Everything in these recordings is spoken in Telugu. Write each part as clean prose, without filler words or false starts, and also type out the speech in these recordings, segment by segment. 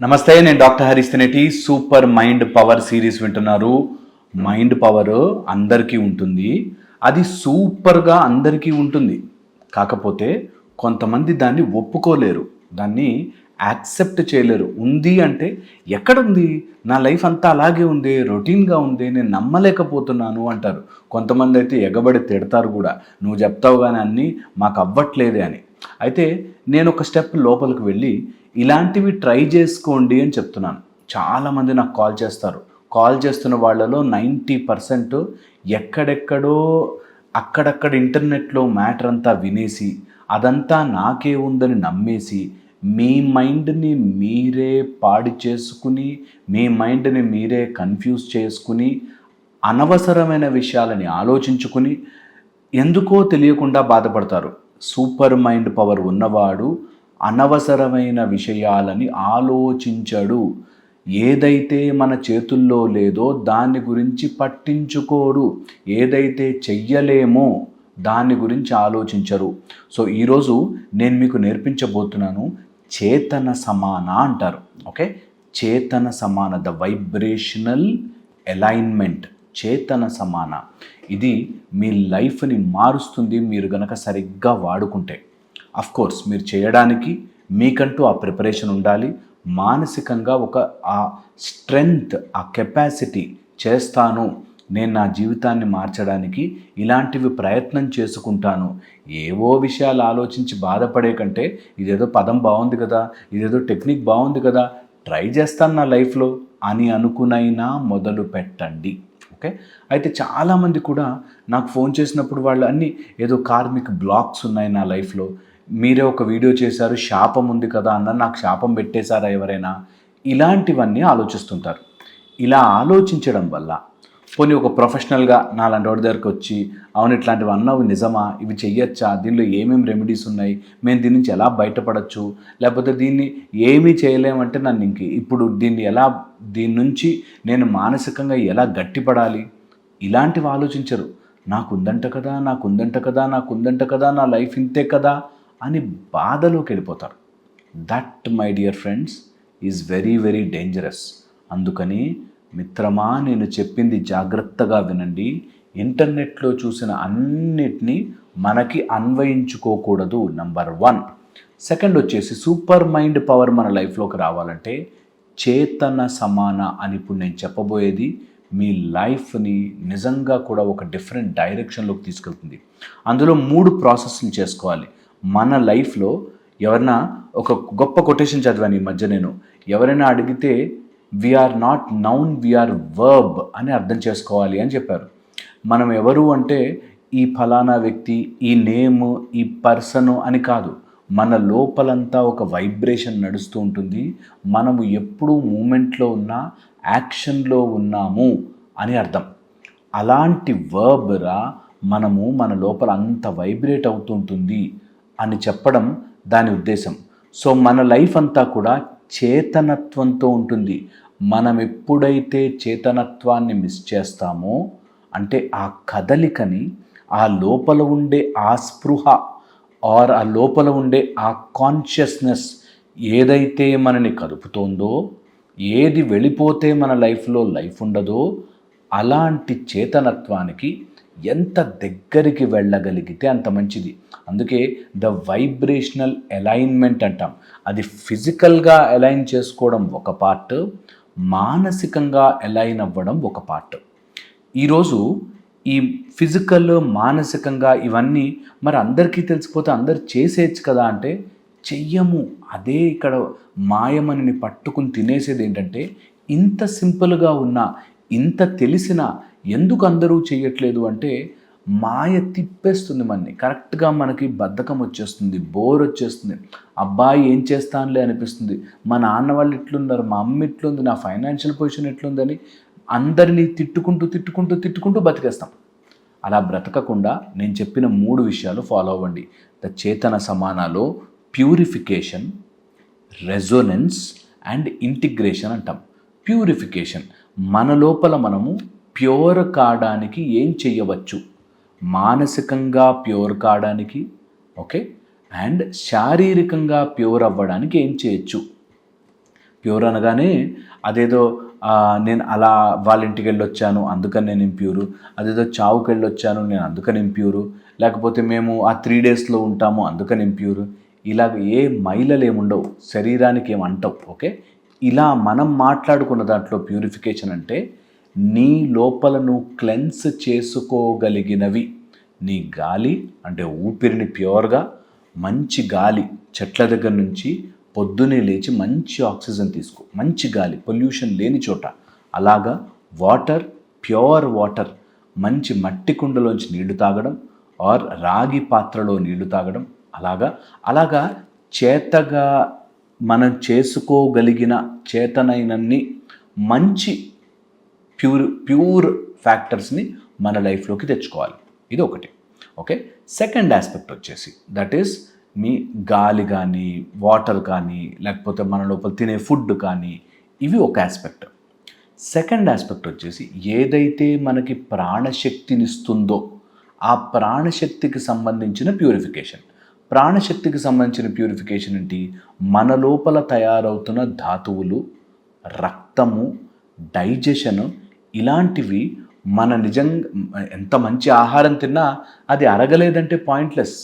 నమస్తే, నేను doctor Harish Tineti. Super mind power series వింటున్నారు. మైండ్ పవర్ అందరికీ ఉంటుంది, అది సూపర్గా అందరికీ ఉంటుంది. కాకపోతే కొంతమంది దాన్ని ఒప్పుకోలేరు, దాన్ని యాక్సెప్ట్ చేయలేరు. ఉంది అంటే ఎక్కడుంది, నా లైఫ్ అంతా అలాగే ఉంది, రొటీన్గా ఉంది, నేను నమ్మలేకపోతున్నాను అంటారు. కొంతమంది అయితే ఎగబడి తిడతారు కూడా, నువ్వు చెప్తావు కానీ అన్నీ మాకు అవ్వట్లేదే అని. అయితే నేను ఒక స్టెప్ లోపలికి వెళ్ళి ఇలాంటివి ట్రై చేసుకోండి అని చెప్తున్నాను. చాలామంది నాకు కాల్ చేస్తారు. కాల్ చేస్తున్న వాళ్ళలో 90% ఎక్కడెక్కడో అక్కడక్కడ ఇంటర్నెట్లో మ్యాటర్ అంతా వినేసి అదంతా నాకే ఉందని నమ్మేసి మీ మైండ్ని మీరే పాడి చేసుకుని, మీ మైండ్ని మీరే కన్ఫ్యూజ్ చేసుకుని, అనవసరమైన విషయాలని ఆలోచించుకుని ఎందుకో తెలియకుండా బాధపడతారు. సూపర్ మైండ్ పవర్ ఉన్నవాడు అనవసరమైన విషయాలని ఆలోచించడు. ఏదైతే మన చేతుల్లో లేదో దాని గురించి పట్టించుకోడు. ఏదైతే చెయ్యలేమో దాని గురించి ఆలోచించరు. సో ఈరోజు నేను మీకు నేర్పించబోతున్నాను చేతన సమాన అంటారు. ఓకే, చేతన సమాన, ద వైబ్రేషనల్ అలైన్మెంట్. చేతన సమాన ఇది మీ లైఫ్ని మారుస్తుంది మీరు గనక సరిగ్గా వాడుకుంటే. కోర్స్ మీరు చేయడానికి మీకంటూ ఆ ప్రిపరేషన్ ఉండాలి. మానసికంగా ఆ స్ట్రెంగ్త్, ఆ కెపాసిటీ, చేస్తాను నేను నా జీవితాన్ని మార్చడానికి, ఇలాంటివి ప్రయత్నం చేసుకుంటాను. ఏవో విషయాలు ఆలోచించి బాధపడే కంటే ఇదేదో పదం బాగుంది కదా, ఇదేదో టెక్నిక్ బాగుంది కదా, ట్రై చేస్తాను నా లైఫ్లో అని అనుకునైనా మొదలు పెట్టండి. ఓకే, అయితే చాలామంది కూడా నాకు ఫోన్ చేసినప్పుడు వాళ్ళు అన్నీ ఏదో కార్మిక్ బ్లాక్స్ ఉన్నాయి నా లైఫ్లో, మీరే ఒక వీడియో చేశారు శాపం ఉంది కదా అన్న, నాకు శాపం పెట్టేశారా ఎవరైనా, ఇలాంటివన్నీ ఆలోచిస్తుంటారు. ఇలా ఆలోచించడం వల్ల పోనీ ఒక ప్రొఫెషనల్గా నాలాంటి వాడి దగ్గరికి వచ్చి, అవును ఇట్లాంటివి అన్నవి నిజమా, ఇవి చెయ్యొచ్చా, దీనిలో ఏమేమి రెమెడీస్ ఉన్నాయి, మేము దీని నుంచి ఎలా బయటపడచ్చు, లేకపోతే దీన్ని ఏమీ చేయలేమంటే నన్ను ఇప్పుడు దీని నుంచి నేను మానసికంగా ఎలా గట్టిపడాలి, ఇలాంటివి ఆలోచించరు. నాకుందంట కదా, నాకుందంట కదా, నాకుందంట కదా, నా లైఫ్ ఇంతే కదా అని బాధలోకి వెళ్ళిపోతారు. That my dear friends is very very dangerous. అందుకని మిత్రమా, నేను చెప్పింది జాగ్రత్తగా వినండి. ఇంటర్నెట్లో చూసిన అన్నిటినీ మనకి అన్వయించుకోకూడదు, నంబర్ 1. సెకండ్ వచ్చేసి సూపర్ మైండ్ పవర్ మన లైఫ్లోకి రావాలంటే చేతన సమాన అని ఇప్పుడు నేను చెప్పబోయేది మీ లైఫ్ని నిజంగా కూడా ఒక డిఫరెంట్ డైరెక్షన్లోకి తీసుకెళ్తుంది. అందులో 3 ప్రాసెస్లు చేసుకోవాలి మన లైఫ్లో. ఎవరైనా ఒక గొప్ప కొటేషన్ చదివాను ఈ మధ్య నేను, ఎవరైనా అడిగితే we're not noun, we're verb అని అర్థం చేసుకోవాలి అని చెప్పారు. మనం ఎవరు అంటే ఈ ఫలానా వ్యక్తి, ఈ నేమ్, ఈ పర్సను అని కాదు. మన లోపలంతా ఒక వైబ్రేషన్ నడుస్తూ ఉంటుంది. మనము ఎప్పుడూ మూమెంట్లో ఉన్నా, యాక్షన్లో ఉన్నాము అని అర్థం. అలాంటి వర్బ్రా మనము మన లోపల అంత వైబ్రేట్ అవుతుంటుంది అని చెప్పడం దాని ఉద్దేశం. సో మన లైఫ్ అంతా కూడా చేతనత్వంతో ఉంటుంది. మనం ఎప్పుడైతే చేతనత్వాన్ని మిస్ చేస్తామో, అంటే ఆ కదలికని, ఆ లోపల ఉండే ఆ స్పృహ ఆర్ ఆ లోపల ఉండే ఆ కాన్షియస్నెస్ ఏదైతే మనని కలుపుతోందో, ఏది వెళ్ళిపోతే మన లైఫ్లో లైఫ్ ఉండదో, అలాంటి చేతనత్వానికి ఎంత దగ్గరికి వెళ్ళగలిగితే అంత మంచిది. అందుకే ద వైబ్రేషనల్ అలైన్మెంట్ అంటాం. అది ఫిజికల్గా అలైన్ చేసుకోవడం ఒక పార్ట్, మానసికంగా అలైన్ అవ్వడం ఒక పార్ట్. ఈరోజు ఈ ఫిజికల్, మానసికంగా ఇవన్నీ మరి అందరికీ తెలిసిపోతే అందరు చేసేయచ్చు కదా అంటే చెయ్యము. అదే ఇక్కడ మాయమని పట్టుకుని తినేసేది ఏంటంటే, ఇంత సింపుల్గా ఉన్నా, ఇంత తెలిసినా ఎందుకు అందరూ చేయట్లేదు అంటే మాయ తిప్పేస్తుంది మనని. కరెక్ట్గా మనకి బద్ధకం వచ్చేస్తుంది, బోర్ వచ్చేస్తుంది. అబ్బాయి ఏం చేస్తానులే అనిపిస్తుంది. మా నాన్న వాళ్ళు ఇట్లున్నారు, మా అమ్మ ఇట్లుంది, నా ఫైనాన్షియల్ పొజిషన్ ఎట్లుందని అందరినీ తిట్టుకుంటూ బతికేస్తాం. అలా బ్రతకకుండా నేను చెప్పిన 3 విషయాలు ఫాలో అవ్వండి. ద చేతన సమానాలో ప్యూరిఫికేషన్, రెజోనెన్స్ అండ్ ఇంటిగ్రేషన్ అంటాం. ప్యూరిఫికేషన్, మన లోపల మనము ప్యూర్ కావడానికి ఏం చేయవచ్చు, మానసికంగా ప్యూర్ కావడానికి, ఓకే, అండ్ శారీరకంగా ప్యూర్ అవ్వడానికి ఏం చేయొచ్చు. ప్యూర్ అనగానే అదేదో నేను అలా వాళ్ళ ఇంటికి వెళ్ళొచ్చాను అందుకని నేను ఇంప్యూరు, అదేదో చావుకి వెళ్ళొచ్చాను నేను అందుకని ఇంప్యూరు, లేకపోతే మేము ఆ 3 డేస్లో ఉంటాము అందుకని ఇంప్యూరు, ఇలాగ ఏ మైలలు ఏముండవు, శరీరానికి ఏమంటవు. ఓకే, ఇలా మనం మాట్లాడుకున్న దాంట్లో ప్యూరిఫికేషన్ అంటే నీ లోపల నువ్వు క్లెన్స్ చేసుకోగలిగినవి. నీ గాలి అంటే ఊపిరిని ప్యూర్గా, మంచి గాలి చెట్ల దగ్గర నుంచి పొద్దునే లేచి మంచి ఆక్సిజన్ తీసుకో, మంచి గాలి, పొల్యూషన్ లేని చోట. అలాగా వాటర్, ప్యూర్ వాటర్, మంచి మట్టి కుండలోంచి నీళ్లు తాగడం ఆర్ రాగి పాత్రలో నీళ్లు తాగడం. అలాగా చేతగా మనం చేసుకోగలిగిన చేతనైనన్ని మంచి ప్యూర్ ఫ్యాక్టర్స్ని మన లైఫ్లోకి తెచ్చుకోవాలి. ఇది ఒకటి. ఓకే, సెకండ్ ఆస్పెక్ట్ వచ్చేసి దట్ ఈస్ మీ గాలి కానీ, వాటర్ కానీ, లేకపోతే మన లోపల తినే ఫుడ్ కానీ, ఇవి ఒక ఆస్పెక్ట్. సెకండ్ ఆస్పెక్ట్ వచ్చేసి ఏదైతే మనకి ప్రాణశక్తినిస్తుందో ఆ ప్రాణశక్తికి సంబంధించిన ప్యూరిఫికేషన్. ప్రాణశక్తికి సంబంధించిన ప్యూరిఫికేషన్ ఏంటి? మన లోపల తయారవుతున్న ధాతువులు, రక్తము, డైజెషను, ఇలాంటివి మన నిజంగా ఎంత మంచి ఆహారం తిన్నా అది అరగలేదంటే పాయింట్లెస్,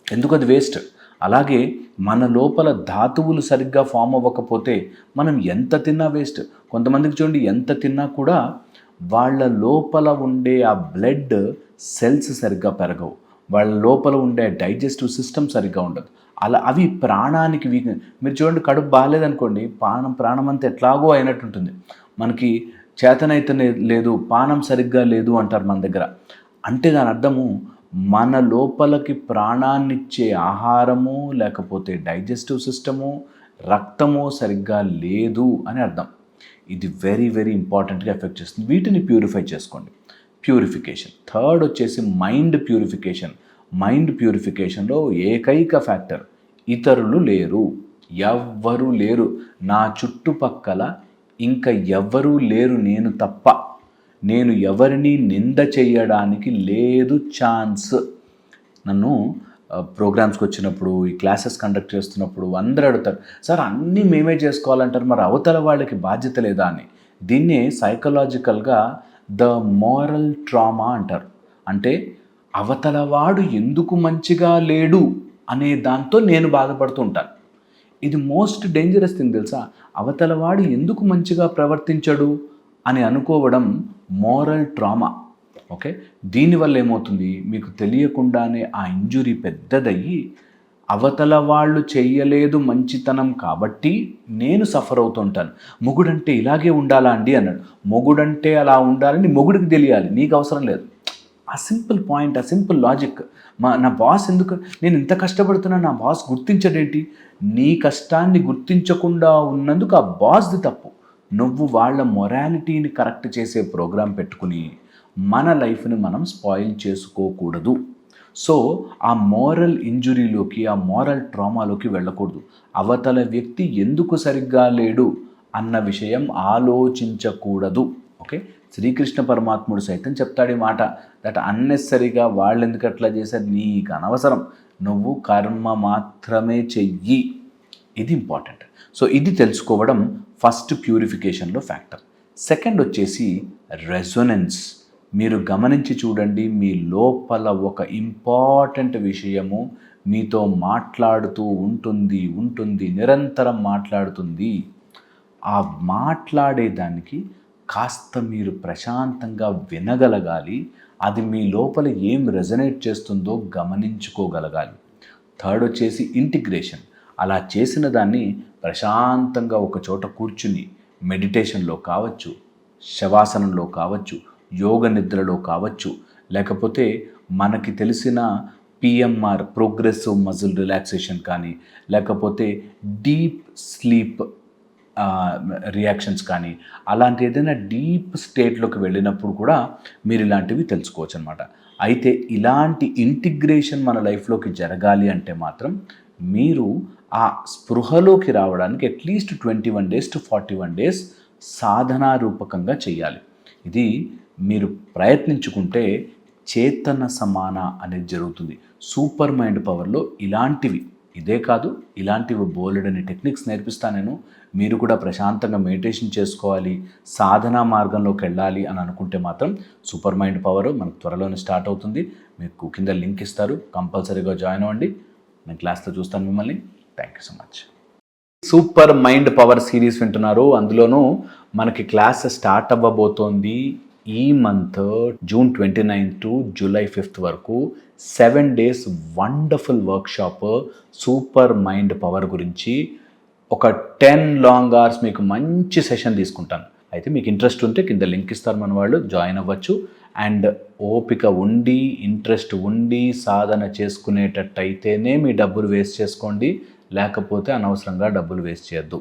ఎందుకు అది వేస్ట్. అలాగే మన లోపల ధాతువులు సరిగ్గా ఫామ్ అవ్వకపోతే మనం ఎంత తిన్నా వేస్ట్. కొంతమందికి చూడండి, ఎంత తిన్నా కూడా వాళ్ళ లోపల ఉండే ఆ బ్లడ్ సెల్స్ సరిగ్గా పెరగవు, వాళ్ళ లోపల ఉండే డైజెస్టివ్ సిస్టమ్ సరిగ్గా ఉండదు. అవి ప్రాణానికి వీక్. మీరు చూడండి, కడుపు బాగాలేదనుకోండి, ప్రాణం అంతా ఎట్లాగో అయినట్టు ఉంటుంది. మనకి చేతనైతే లేదు, పానం సరిగ్గా లేదు అంటారు మన దగ్గర. అంటే దాని అర్థము మన లోపలికి ప్రాణాన్నిచ్చే ఆహారము, లేకపోతే డైజెస్టివ్ సిస్టము, రక్తము సరిగ్గా లేదు అని అర్థం. ఇది వెరీ వెరీ ఇంపార్టెంట్గా ఎఫెక్ట్ చేస్తుంది. వీటిని ప్యూరిఫై చేసుకోండి. ప్యూరిఫికేషన్. థర్డ్ వచ్చేసి మైండ్ ప్యూరిఫికేషన్. మైండ్ ప్యూరిఫికేషన్లో ఏకైక ఫ్యాక్టర్ ఇతరులు లేరు, ఎవ్వరూ లేరు. నా చుట్టుపక్కల ఇంకా ఎవ్వరూ లేరు నేను తప్ప. నేను ఎవరిని నింద చేయడానికి లేదు ఛాన్స్. నన్ను ప్రోగ్రామ్స్కి వచ్చినప్పుడు, ఈ క్లాసెస్ కండక్ట్ చేస్తున్నప్పుడు అందరూ అడుగుతారు, సార్ అన్నీ మేమే చేసుకోవాలంటారు, మరి అవతల వాళ్ళకి బాధ్యత లేదా అని. దీన్నే సైకలాజికల్గా ద మోరల్ ట్రామా అంటారు. అంటే అవతల వాడు ఎందుకు మంచిగా లేడు అనే దాంతో నేను బాధపడుతూ ఉంటాను. ఇది మోస్ట్ డేంజరస్ థింగ్ తెలుసా. అవతల వాడు ఎందుకు మంచిగా ప్రవర్తించడు అని అనుకోవడం మోరల్ ట్రామా. ఓకే, దీనివల్ల ఏమవుతుంది, మీకు తెలియకుండానే ఆ ఇంజురీ పెద్దదయ్యి అవతల వాళ్ళు చెయ్యలేదు మంచితనం కాబట్టి నేను సఫర్ అవుతుంటాను. మొగుడంటే ఇలాగే ఉండాలా అండి అన్నాడు. మొగుడంటే అలా ఉండాలని మొగుడికి తెలియాలి, నీకు అవసరం లేదు. ఆ సింపుల్ పాయింట్, ఆ సింపుల్ లాజిక్. నా బాస్ ఎందుకు, నేను ఇంత కష్టపడుతున్నా నా బాస్ గుర్తించడేంటి? నీ కష్టాన్ని గుర్తించకుండా ఉన్నందుకు ఆ బాస్ది తప్పు. నువ్వు వాళ్ళ మొరాలిటీని కరెక్ట్ చేసే ప్రోగ్రాం పెట్టుకుని మన లైఫ్ని మనం స్పాయిల్ చేసుకోకూడదు. సో ఆ మోరల్ ఇంజురీలోకి, ఆ మోరల్ ట్రామాలోకి వెళ్ళకూడదు. అవతల వ్యక్తి ఎందుకు సరిగ్గా లేడు అన్న విషయం ఆలోచించకూడదు. ఓకే, శ్రీకృష్ణ పరమాత్ముడు సైతం చెప్తాడు ఈ మాట, దట్ అన్నెసరిగా వాళ్ళు ఎందుకు అట్లా చేశారు, నీకు అనవసరం, నువ్వు కర్మ మాత్రమే చెయ్యి. ఇది ఇంపార్టెంట్. సో ఇది తెలుసుకోవడం ఫస్ట్ ప్యూరిఫికేషన్లో ఫ్యాక్టర్. సెకండ్ వచ్చేసి రెజొనెన్స్. మీరు గమనించి చూడండి, మీ లోపల ఒక ఇంపార్టెంట్ విషయము మీతో మాట్లాడుతూ ఉంటుంది, నిరంతరం మాట్లాడుతుంది. ఆ మాట్లాడేదానికి కాస్త మీరు ప్రశాంతంగా వినగలగాలి. అది మీ లోపల ఏం రెజనేట్ చేస్తుందో గమనించుకోగలగాలి. థర్డ్ వచ్చేసి ఇంటిగ్రేషన్. అలా చేసిన దాన్ని ప్రశాంతంగా ఒక చోట కూర్చుని మెడిటేషన్లో కావచ్చు, శవాసనంలో కావచ్చు, యోగ నిద్రలో కావచ్చు, లేకపోతే మనకి తెలిసిన PMR ప్రోగ్రెసివ్ మజిల్ రిలాక్సేషన్ కానీ, లేకపోతే డీప్ స్లీప్ రియాక్షన్స్ కానీ, అలాంటి ఏదైనా డీప్ స్టేట్లోకి వెళ్ళినప్పుడు కూడా మీరు ఇలాంటివి తెలుసుకోవచ్చు అనమాట. అయితే ఇలాంటి ఇంటిగ్రేషన్ మన లైఫ్లోకి జరగాలి అంటే మాత్రం మీరు ఆ స్పృహలోకి రావడానికి అట్లీస్ట్ 21 days to 41 days సాధనారూపకంగా చేయాలి. ఇది మీరు ప్రయత్నించుకుంటే చేతన సమాన అనేది జరుగుతుంది. సూపర్ మైండ్ పవర్లో ఇలాంటివి ఇదే కాదు, ఇలాంటివి బోలెడని టెక్నిక్స్ నేర్పిస్తాను నేను. మీరు కూడా ప్రశాంతంగా మెడిటేషన్ చేసుకోవాలి, సాధనా మార్గంలోకి వెళ్ళాలి అని అనుకుంటే మాత్రం సూపర్ మైండ్ పవర్ మనకు త్వరలోనే స్టార్ట్ అవుతుంది. మీకు కింద లింక్ ఇస్తారు, కంపల్సరీగా జాయిన్ అవ్వండి. నేను క్లాస్లో చూస్తాను మిమ్మల్ని. Thank you so much. Super mind power series వింటున్నారు. అందులోనూ మనకి క్లాస్ స్టార్ట్ అవ్వబోతోంది ఈ మంత్ జూన్ 29 టు జూలై 5 వరకు 7 days wonderful workshop super mind power గురించి. ఒక 10 long hours మీకు మంచి సెషన్ తీసుకుంటాను. అయితే మీకు ఇంట్రెస్ట్ ఉంటే కింద లింక్ ఇస్తారు, మన వాళ్ళు జాయిన్ అవ్వచ్చు. అండ్ ఓపిక ఉండి ఇంట్రెస్ట్ ఉండి సాధన చేసుకునేటట్టయితేనే మీ డబ్బులు వేస్ట్ చేసుకోండి, లేకపోతే అనవసరంగా డబ్బులు వేస్ట్ చేయొద్దు.